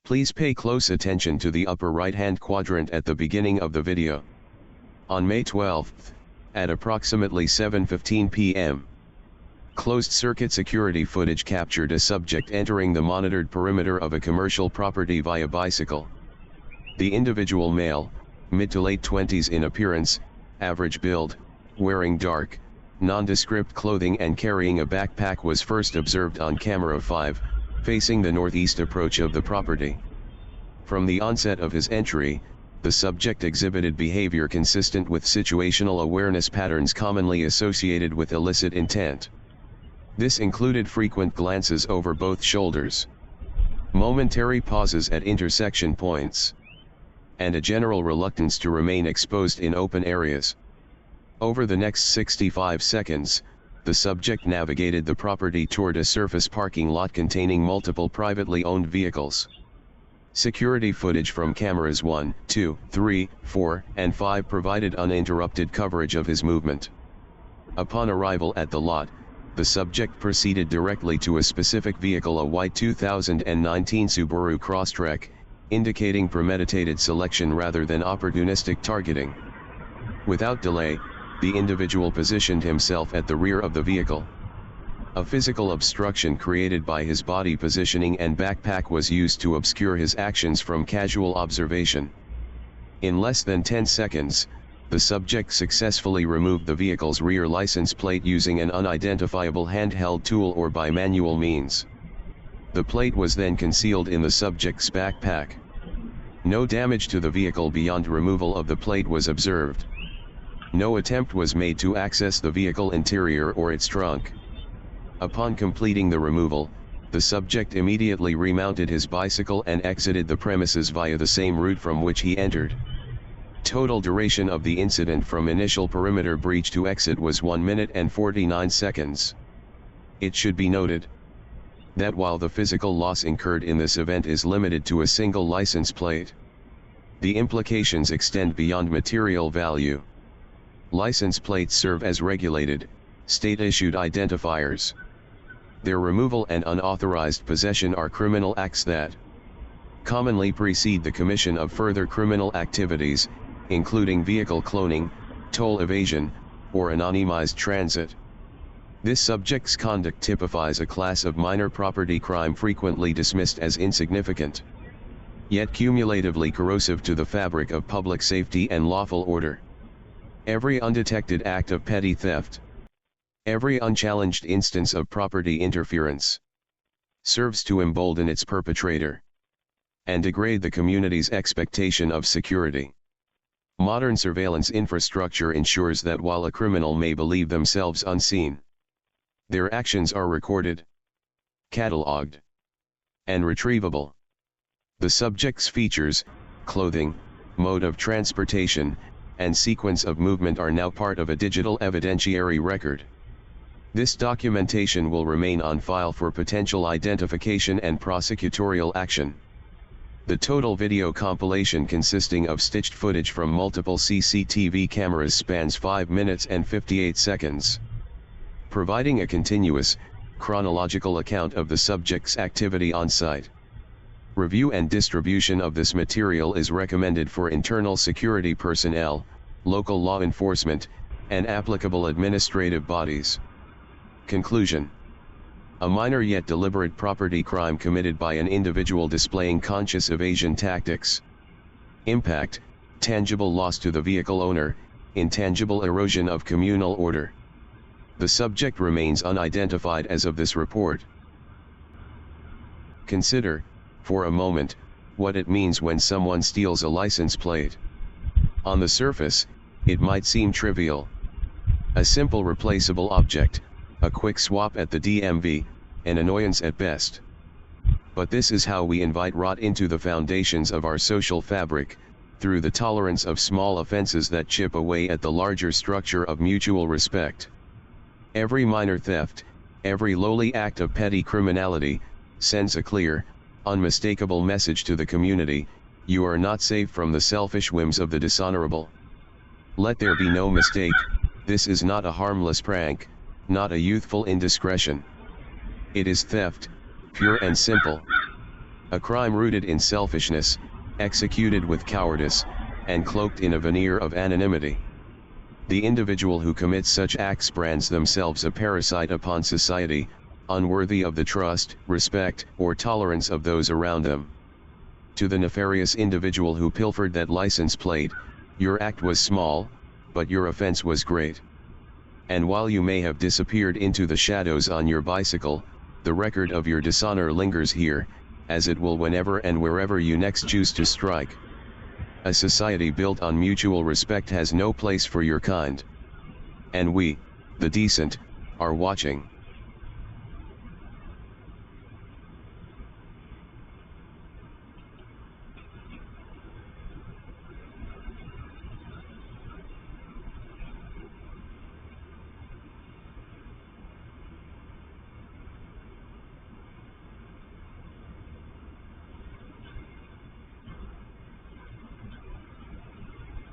Please pay close attention to the upper right-hand quadrant at the beginning of the video. On May 12th, at approximately 7:15 p.m., closed-circuit security footage captured a subject entering the monitored perimeter of a commercial property via bicycle. The individual male, mid to late 20s in appearance, average build, wearing dark, nondescript clothing and carrying a backpack was first observed on camera 5, facing the northeast approach of the property. From the onset of his entry, the subject exhibited behavior consistent with situational awareness patterns commonly associated with illicit intent. This included frequent glances over both shoulders, momentary pauses at intersection points, and a general reluctance to remain exposed in open areas. Over the next 65 seconds, the subject navigated the property toward a surface parking lot containing multiple privately owned vehicles. Security footage from cameras 1, 2, 3, 4, and 5 provided uninterrupted coverage of his movement. Upon arrival at the lot, the subject proceeded directly to a specific vehicle, a white 2019 Subaru Crosstrek, indicating premeditated selection rather than opportunistic targeting. Without delay, the individual positioned himself at the rear of the vehicle. A physical obstruction created by his body positioning and backpack was used to obscure his actions from casual observation. In less than 10 seconds, the subject successfully removed the vehicle's rear license plate using an unidentifiable handheld tool or by manual means. The plate was then concealed in the subject's backpack. No damage to the vehicle beyond removal of the plate was observed. No attempt was made to access the vehicle interior or its trunk. Upon completing the removal, the subject immediately remounted his bicycle and exited the premises via the same route from which he entered. Total duration of the incident from initial perimeter breach to exit was 1 minute and 49 seconds. It should be noted that while the physical loss incurred in this event is limited to a single license plate, the implications extend beyond material value. License plates serve as regulated, state-issued identifiers. Their removal and unauthorized possession are criminal acts that commonly precede the commission of further criminal activities, including vehicle cloning, toll evasion, or anonymized transit. This subject's conduct typifies a class of minor property crime frequently dismissed as insignificant, yet cumulatively corrosive to the fabric of public safety and lawful order. Every undetected act of petty theft, every unchallenged instance of property interference, serves to embolden its perpetrator and degrade the community's expectation of security. Modern surveillance infrastructure ensures that while a criminal may believe themselves unseen, their actions are recorded, catalogued, and retrievable. The subject's features, clothing, mode of transportation, and sequence of movement are now part of a digital evidentiary record. This documentation will remain on file for potential identification and prosecutorial action. The total video compilation consisting of stitched footage from multiple CCTV cameras spans 5 minutes and 58 seconds. Providing a continuous, chronological account of the subject's activity on site. Review and distribution of this material is recommended for internal security personnel, local law enforcement, and applicable administrative bodies. Conclusion: a minor yet deliberate property crime committed by an individual displaying conscious evasion tactics. Impact: tangible loss to the vehicle owner, intangible erosion of communal order. The subject remains unidentified as of this report. Consider, for a moment, what it means when someone steals a license plate. On the surface, it might seem trivial. A simple replaceable object, a quick swap at the DMV, an annoyance at best. But this is how we invite rot into the foundations of our social fabric, through the tolerance of small offenses that chip away at the larger structure of mutual respect. Every minor theft, every lowly act of petty criminality, sends a clear, unmistakable message to the community: you are not safe from the selfish whims of the dishonorable. Let there be no mistake, this is not a harmless prank, not a youthful indiscretion. It is theft, pure and simple. A crime rooted in selfishness, executed with cowardice, and cloaked in a veneer of anonymity. The individual who commits such acts brands themselves a parasite upon society, unworthy of the trust, respect, or tolerance of those around them. To the nefarious individual who pilfered that license plate, your act was small, but your offense was great. And while you may have disappeared into the shadows on your bicycle, the record of your dishonor lingers here, as it will whenever and wherever you next choose to strike. A society built on mutual respect has no place for your kind. And we, the decent, are watching.